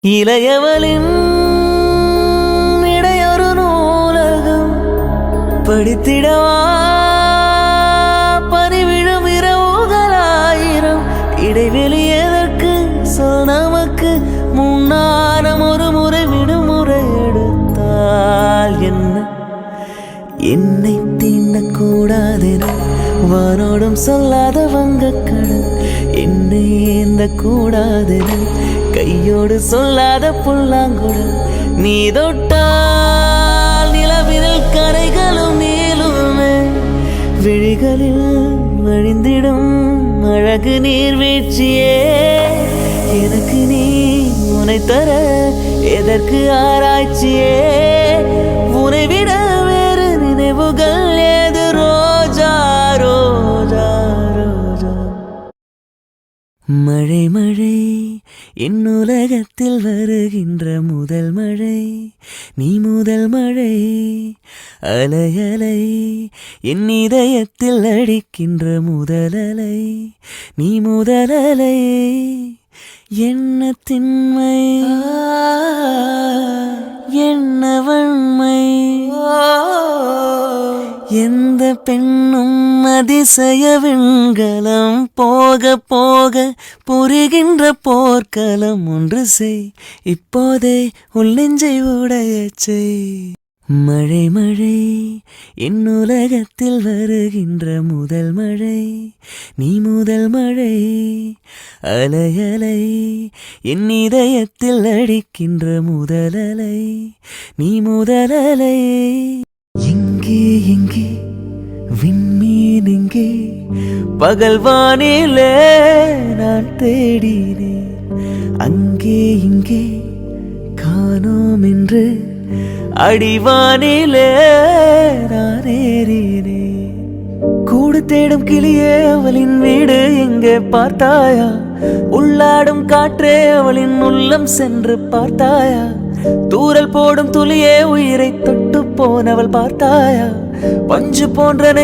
இளையவளின் இடையொரு நூலகம் படித்திடவா பறிவிழும் இரவுகளாயிரம் இடைவெளி எதற்கு சொல் நமக்கு முன்னாரம் ஒரு முறை விடுமுறை எடுத்தால் என்ன என்னை தீண்டக்கூடாதென வானோடும் சொல்லாத வங்கக்கடல் என்னை ஏந்த கூடாதென கையோடு சொல்லாத புல்லாங்குழல் நீ தொட்டால் நிலவினில் கரைகளும் நீளுமே விழிகளில் வழிந்திடும் அழகு நீர்வீழ்ச்சியே எனக்கு நீ உனை தர எதற்கு ஆராய்ச்சியே உனை விட வேறு நினைவுகள் ஏது ரோஜா ரோஜா ரோஜா மழை மழை என் உலகத்தில் வருகின்ற முதல் மழை நீ முதல் மழை அலை அலை என் இதயத்தில் அடிக்கின்ற முதல் அலை நீ முதல் அலை என்ன திண்மை என்ன வன்மை எந்த பெண்ணும் அதிசய விண்கலம் போக போக புரிகின்ற போர்க்களம் ஒன்று செய் இப்போதே உள் நெஞ்சை உடையச் செய் மழை மழை என் உலகத்தில் வருகின்ற முதல் மழை நீ முதல் மழை அலை அலை என் இதயத்தில் அடிக்கின்ற முதல் அலை நீ முதல் அலை எங்கே எங்கே விண்மீன் எங்கே பகல் வானிலே நான் தேடினேன் அங்கே இங்கே காணோம் என்று அடிவானிலே நான் ஏறினேன் கூடு தேடும் கிளியே அவளின் வீடு எங்கே பார்த்தாயா உள்ளாடும் காற்றே அவளின் உள்ளம் சென்று பார்த்தாயா தூரல் போடும் துளியே உயிரை தொட்டு போனவள் பார்த்தாயா பஞ்சு போன்றனை